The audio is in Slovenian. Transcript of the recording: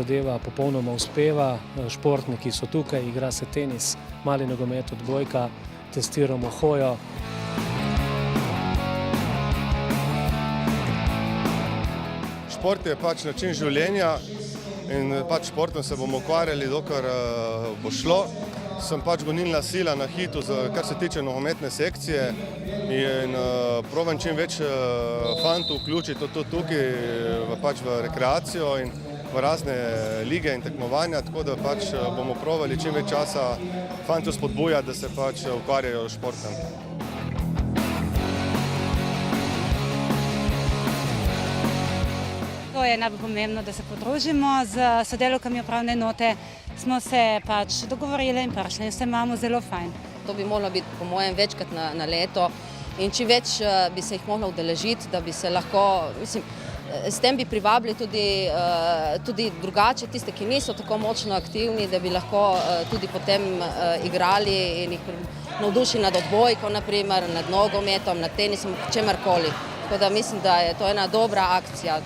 zadeva popolnoma uspeva. Športniki so tukaj, igra se tenis, mali nogomet, odbojka, testiramo hojo. Šport je pač način življenja in pač športom se bomo ukvarjali, dokler bo šlo. Sem pač gonilna sila na Hitu, kar se tiče nogometne sekcije in probam čim več fantov vključiti tudi tukaj pač v rekreacijo in v razne lige in tekmovanja, tako da pač bomo probali čim več časa fantov spodbujati, da se pač ukvarjajo s športom. To je najbolj pomembno, da se podružimo z sodelavkami upravne enote. Smo se pač dogovorili in prišli in se imamo zelo fajn. To bi moralo biti po mojem večkrat na leto in čim več bi se jih moglo udeležiti, da bi se lahko, s tem bi privabili tudi drugače, tiste, ki niso tako močno aktivni, da bi lahko tudi potem igrali in jih navdušili nad odbojko, naprimer, nad nogometom, nad tenisom, čemarkoli. Tako da mislim, da je to ena dobra akcija.